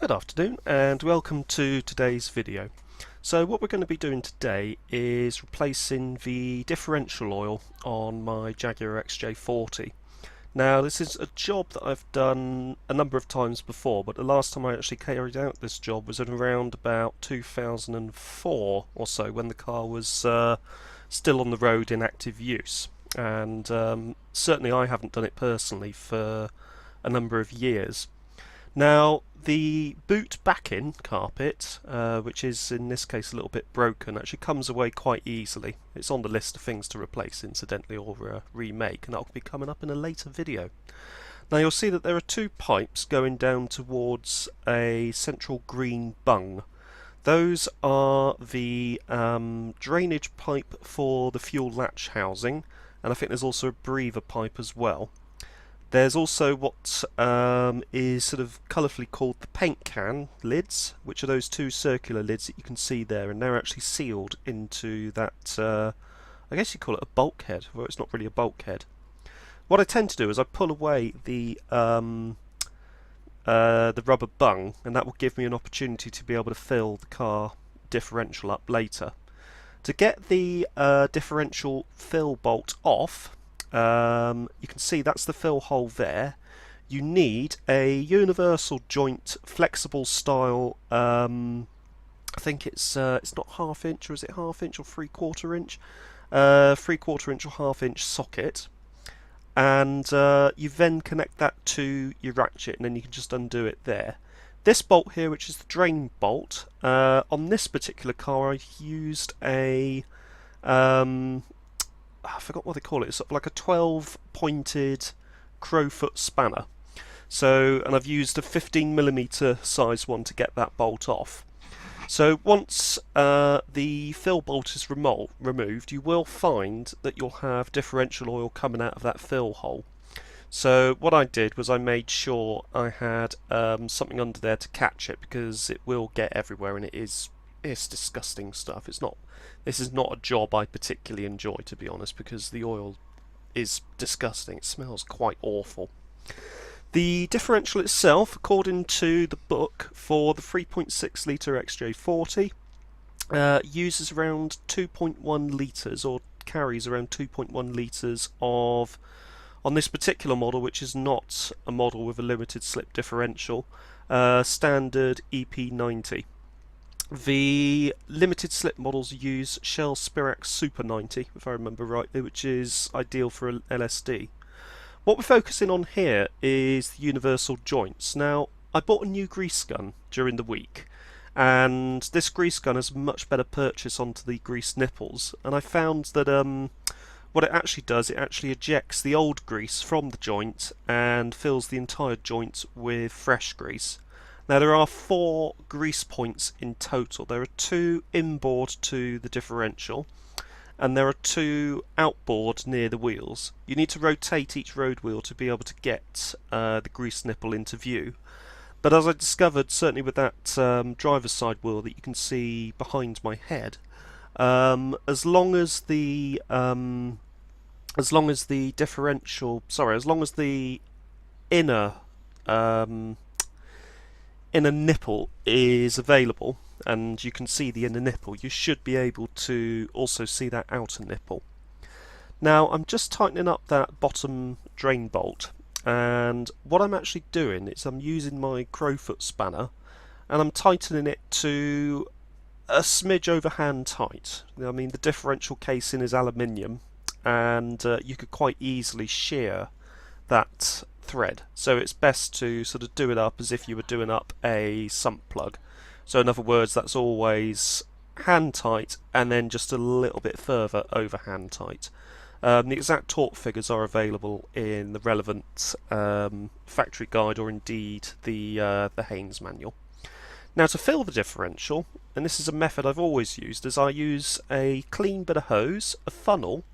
Good afternoon and welcome to today's video. So what we're going to be doing today is replacing the differential oil on my Jaguar XJ40. Now this is a job that I've done a number of times before, but the last time I actually carried out this job was around about 2004 or so, when the car was still on the road in active use. And certainly I haven't done it personally for a number of years. Now, the boot backing carpet, which is in this case a little bit broken, actually comes away quite easily. It's on the list of things to replace, incidentally, or remake, and that'll be coming up in a later video. Now you'll see that there are two pipes going down towards a central green bung. Those are the drainage pipe for the fuel latch housing, and I think there's also a breather pipe as well. There's also what is sort of colourfully called the paint can lids, which are those two circular lids that you can see there, and they're actually sealed into that, I guess you call it a bulkhead, well it's not really a bulkhead. What I tend to do is I pull away the rubber bung, and that will give me an opportunity to be able to fill the car differential up later. To get the differential fill bolt off, you can see that's the fill hole there. You need a universal joint flexible style, I think it's not half inch, or is it half inch or 3/4 inch? 3/4 inch or half inch socket, and you then connect that to your ratchet, and then you can just undo it there. This bolt here, which is the drain bolt, on this particular car I used a I forgot what they call it. It's sort of like a 12-pointed crowfoot spanner. So, and I've used a 15mm size one to get that bolt off. So once the fill bolt is removed, you will find that you'll have differential oil coming out of that fill hole. So what I did was I made sure I had something under there to catch it, because it will get everywhere, and it's disgusting stuff. This is not a job I particularly enjoy, to be honest, because the oil is disgusting. It smells quite awful. The differential itself, according to the book for the 3.6 litre XJ40, uses around 2.1 litres, or carries around 2.1 litres of, on this particular model, which is not a model with a limited slip differential, standard EP90. The limited slip models use Shell Spirax Super 90, if I remember rightly, which is ideal for an LSD. What we're focusing on here is the universal joints. Now, I bought a new grease gun during the week, and this grease gun is a much better purchase onto the grease nipples, and I found that what it actually does, it actually ejects the old grease from the joint and fills the entire joint with fresh grease. Now there are 4 grease points in total. There are 2 inboard to the differential, and there are 2 outboard near the wheels. You need to rotate each road wheel to be able to get the grease nipple into view. But as I discovered, certainly with that driver's side wheel that you can see behind my head, as long as the inner inner nipple is available, and you can see the inner nipple, you should be able to also see that outer nipple. Now I'm just tightening up that bottom drain bolt, and what I'm actually doing is I'm using my crowfoot spanner, and I'm tightening it to a smidge over hand tight. I mean, the differential casing is aluminium, and you could quite easily shear that thread, so it's best to sort of do it up as if you were doing up a sump plug. So in other words, that's always hand tight, and then just a little bit further over hand tight. The exact torque figures are available in the relevant factory guide, or indeed the Haynes manual. Now to fill the differential, and this is a method I've always used, is I use a clean bit of hose, a funnel,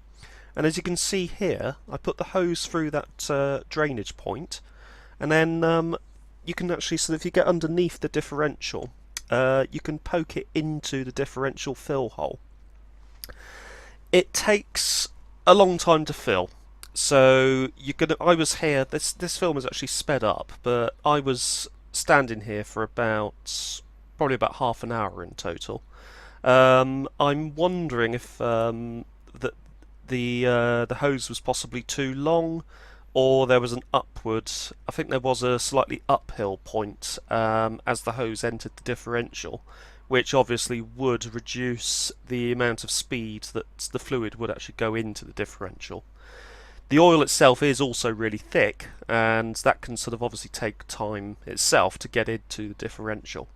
and as you can see here, I put the hose through that drainage point, and then you can actually, so if you get underneath the differential, you can poke it into the differential fill hole. It takes a long time to fill, so I was here. This film is actually sped up, but I was standing here for probably about half an hour in total. I'm wondering if the hose was possibly too long, or there was an upward. I think there was a slightly uphill point as the hose entered the differential, which obviously would reduce the amount of speed that the fluid would actually go into the differential. The oil itself is also really thick, and that can sort of obviously take time itself to get into the differential.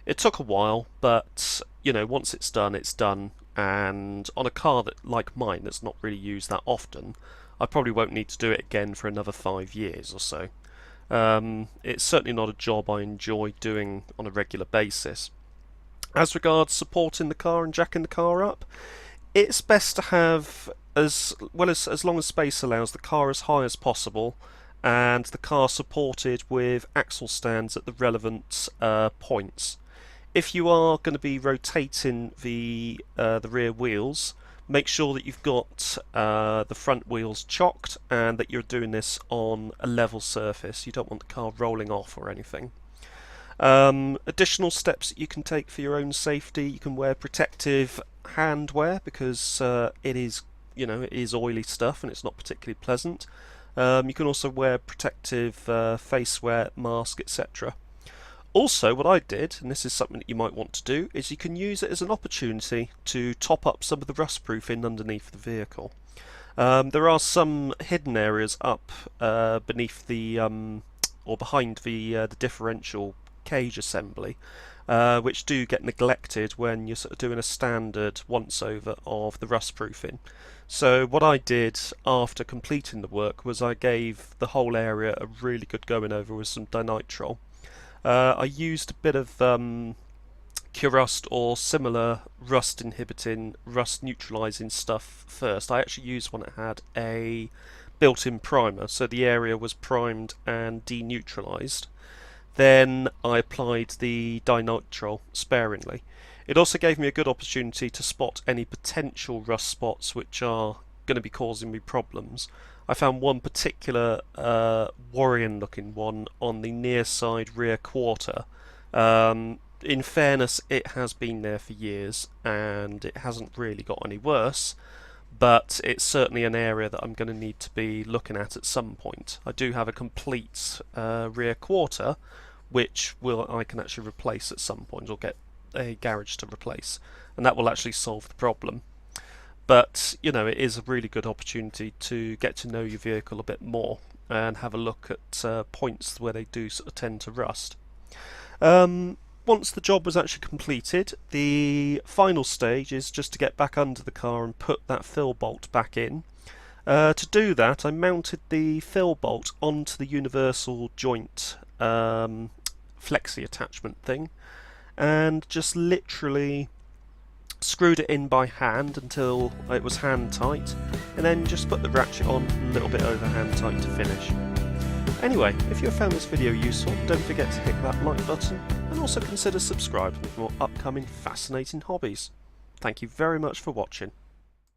It took a while, but you know, once it's done, it's done. And on a car that, like mine, that's not really used that often, I probably won't need to do it again for another 5 years or so. It's certainly not a job I enjoy doing on a regular basis. As regards supporting the car and jacking the car up, it's best to have, as long as space allows, the car as high as possible, and the car supported with axle stands at the relevant points. If you are going to be rotating the rear wheels, make sure that you've got the front wheels chocked and that you're doing this on a level surface. You don't want the car rolling off or anything. Additional steps that you can take for your own safety: you can wear protective handwear because it is oily stuff and it's not particularly pleasant. You can also wear protective face wear, mask, etc. Also, what I did, and this is something that you might want to do, is you can use it as an opportunity to top up some of the rust proofing underneath the vehicle. There are some hidden areas up beneath the or behind the differential cage assembly, which do get neglected when you're sort of doing a standard once over of the rust proofing. So what I did after completing the work was I gave the whole area a really good going over with some dinitrile. I used a bit of Curust or similar rust inhibiting, rust neutralizing stuff first. I actually used one that had a built-in primer, so the area was primed and deneutralized. Then I applied the dinitrile sparingly. It also gave me a good opportunity to spot any potential rust spots which are going to be causing me problems. I found one particular worrying looking one on the near side rear quarter. In fairness, it has been there for years and it hasn't really got any worse, but it's certainly an area that I'm going to need to be looking at some point. I do have a complete rear quarter which I can actually replace at some point, or get a garage to replace, and that will actually solve the problem. But you know, it is a really good opportunity to get to know your vehicle a bit more and have a look at points where they do sort of tend to rust. Once the job was actually completed, the final stage is just to get back under the car and put that fill bolt back in. To do that, I mounted the fill bolt onto the universal joint flexi attachment thing and just literally screwed it in by hand until it was hand tight, and then just put the ratchet on a little bit over hand tight to finish. Anyway, if you have found this video useful, don't forget to hit that like button and also consider subscribing for more upcoming fascinating hobbies. Thank you very much for watching.